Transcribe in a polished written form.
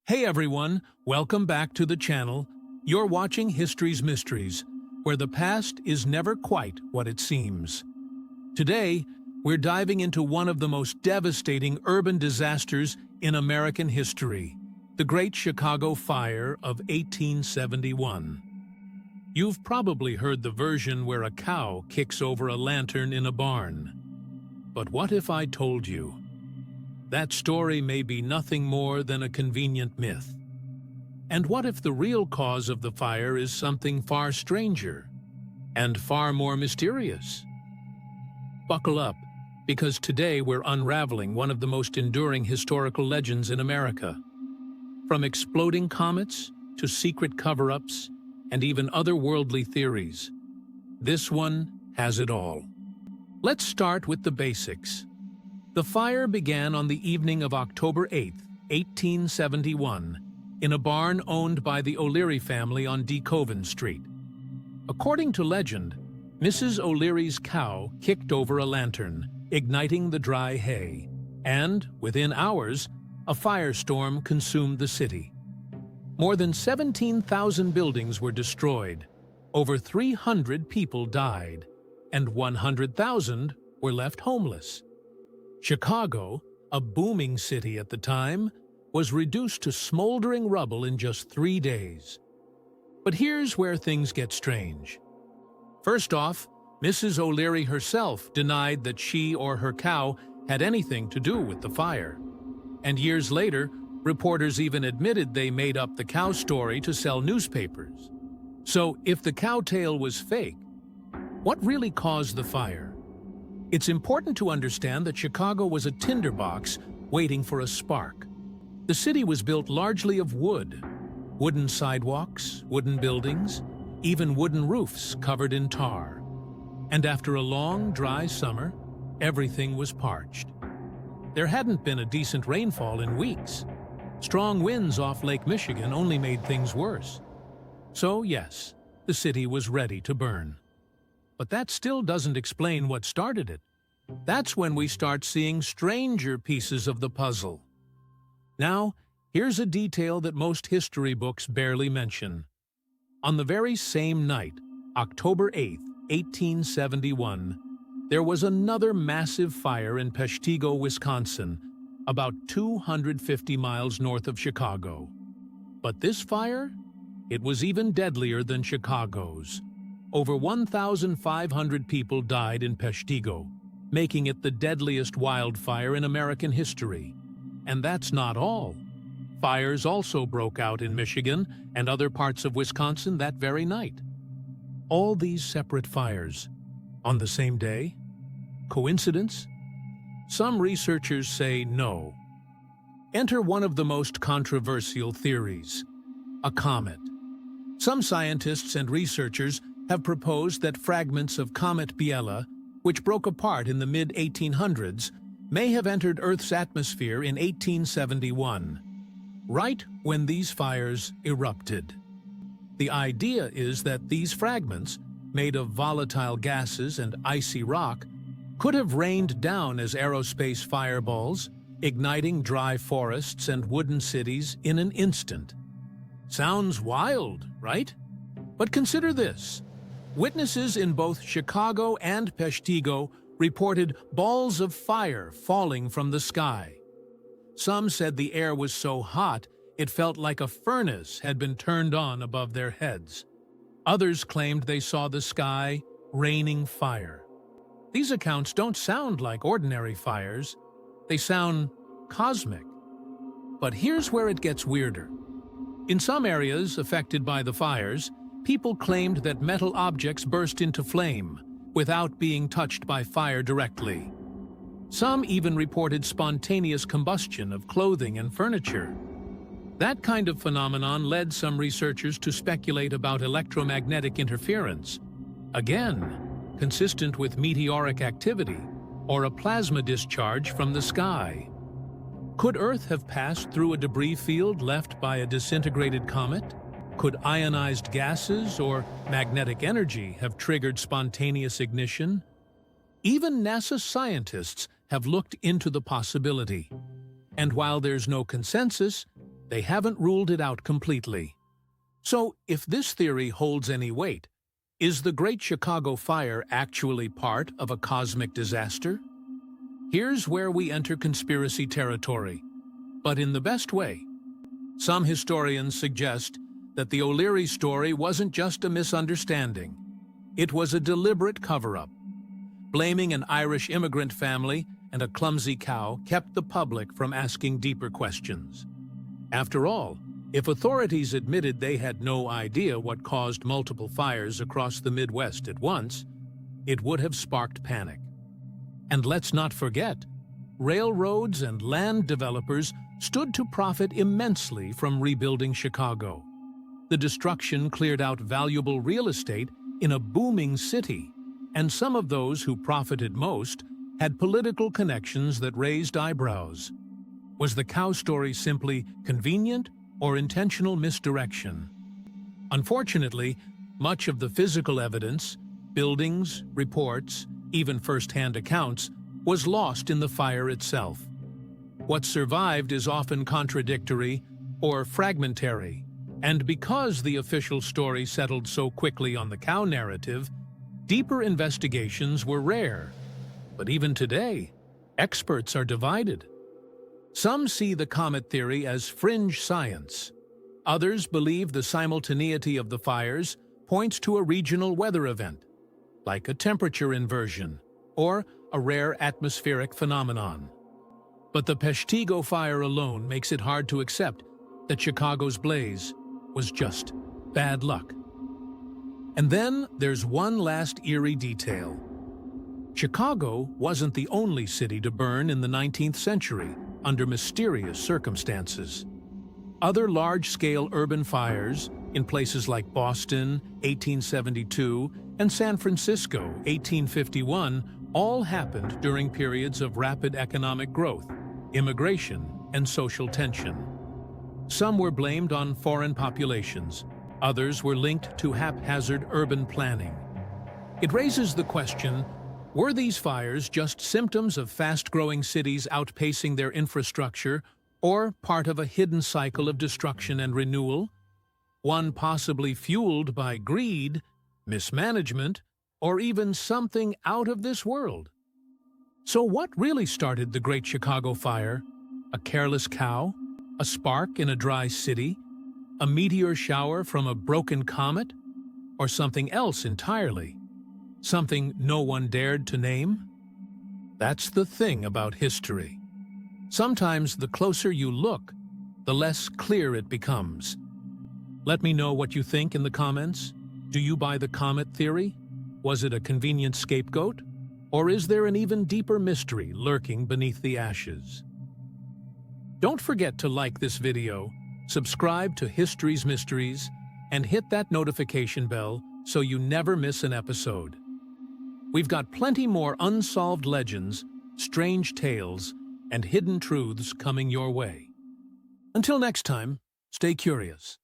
Hey everyone, welcome back to the channel. You're watching History's Mysteries, where the past is never quite what it seems. Today, we're diving into one of the most devastating urban disasters in American history, the Great Chicago Fire of 1871. You've probably heard the version where a cow kicks over a lantern in a barn. But what if I told you that story may be nothing more than a convenient myth? And what if the real cause of the fire is something far stranger and far more mysterious? Buckle up, because today we're unraveling one of the most enduring historical legends in America. From exploding comets to secret cover-ups and even otherworldly theories, this one has it all. Let's start with the basics. The fire began on the evening of October 8, 1871, in a barn owned by the O'Leary family on DeKoven Street. According to legend, Mrs. O'Leary's cow kicked over a lantern, igniting the dry hay, and, within hours, a firestorm consumed the city. More than 17,000 buildings were destroyed, over 300 people died, and 100,000 were left homeless. Chicago, a booming city at the time, was reduced to smoldering rubble in just 3 days. But here's where things get strange. First off, Mrs. O'Leary herself denied that she or her cow had anything to do with the fire. And years later, reporters even admitted they made up the cow story to sell newspapers. So if the cow tale was fake, what really caused the fire? It's important to understand that Chicago was a tinderbox waiting for a spark. The city was built largely of wood. Wooden sidewalks, wooden buildings, even wooden roofs covered in tar. And after a long, dry summer, everything was parched. There hadn't been a decent rainfall in weeks. Strong winds off Lake Michigan only made things worse. So yes, the city was ready to burn. But that still doesn't explain what started it. That's when we start seeing stranger pieces of the puzzle. Now, here's a detail that most history books barely mention. On the very same night, October 8, 1871, there was another massive fire in Peshtigo, Wisconsin, about 250 miles north of Chicago. But this fire? It was even deadlier than Chicago's. Over 1,500 people died in Peshtigo, making it the deadliest wildfire in American history. And that's not all. Fires also broke out in Michigan and other parts of Wisconsin that very night. All these separate fires, on the same day? Coincidence? Some researchers say no. Enter one of the most controversial theories: a comet. Some scientists and researchers have proposed that fragments of Comet Biela, which broke apart in the mid-1800s, may have entered Earth's atmosphere in 1871, right when these fires erupted. The idea is that these fragments, made of volatile gases and icy rock, could have rained down as aerospace fireballs, igniting dry forests and wooden cities in an instant. Sounds wild, right? But consider this. Witnesses in both Chicago and Peshtigo reported balls of fire falling from the sky. Some said the air was so hot it felt like a furnace had been turned on above their heads. Others claimed they saw the sky raining fire. These accounts don't sound like ordinary fires. They sound cosmic. But here's where it gets weirder. In some areas affected by the fires, people claimed that metal objects burst into flame without being touched by fire directly. Some even reported spontaneous combustion of clothing and furniture. That kind of phenomenon led some researchers to speculate about electromagnetic interference, again, consistent with meteoric activity or a plasma discharge from the sky. Could Earth have passed through a debris field left by a disintegrated comet? Could ionized gases or magnetic energy have triggered spontaneous ignition? Even NASA scientists have looked into the possibility. And while there's no consensus, they haven't ruled it out completely. So, if this theory holds any weight, is the Great Chicago Fire actually part of a cosmic disaster? Here's where we enter conspiracy territory, but in the best way. Some historians suggest that the O'Leary story wasn't just a misunderstanding. It was a deliberate cover-up. Blaming an Irish immigrant family and a clumsy cow kept the public from asking deeper questions. After all, if authorities admitted they had no idea what caused multiple fires across the Midwest at once, it would have sparked panic. And let's not forget, railroads and land developers stood to profit immensely from rebuilding Chicago. The destruction cleared out valuable real estate in a booming city, and some of those who profited most had political connections that raised eyebrows. Was the cow story simply convenient or intentional misdirection? Unfortunately, much of the physical evidence, buildings, reports, even first-hand accounts, was lost in the fire itself. What survived is often contradictory or fragmentary, and because the official story settled so quickly on the cow narrative, deeper investigations were rare. But even today, experts are divided. Some see the comet theory as fringe science. Others believe the simultaneity of the fires points to a regional weather event, like a temperature inversion or a rare atmospheric phenomenon. But the Peshtigo fire alone makes it hard to accept that Chicago's blaze was just bad luck. And then there's one last eerie detail. Chicago wasn't the only city to burn in the 19th century under mysterious circumstances. Other large-scale urban fires in places like Boston, 1872, and San Francisco, 1851, all happened during periods of rapid economic growth, immigration, and social tension. Some were blamed on foreign populations, others were linked to haphazard urban planning. It raises the question, were these fires just symptoms of fast-growing cities outpacing their infrastructure, or part of a hidden cycle of destruction and renewal? One possibly fueled by greed, mismanagement, or even something out of this world. So what really started the Great Chicago Fire? A careless cow? A spark in a dry city? A meteor shower from a broken comet? Or something else entirely? Something no one dared to name? That's the thing about history. Sometimes the closer you look, the less clear it becomes. Let me know what you think in the comments. Do you buy the comet theory? Was it a convenient scapegoat? Or is there an even deeper mystery lurking beneath the ashes? Don't forget to like this video, subscribe to History's Mysteries, and hit that notification bell so you never miss an episode. We've got plenty more unsolved legends, strange tales, and hidden truths coming your way. Until next time, stay curious.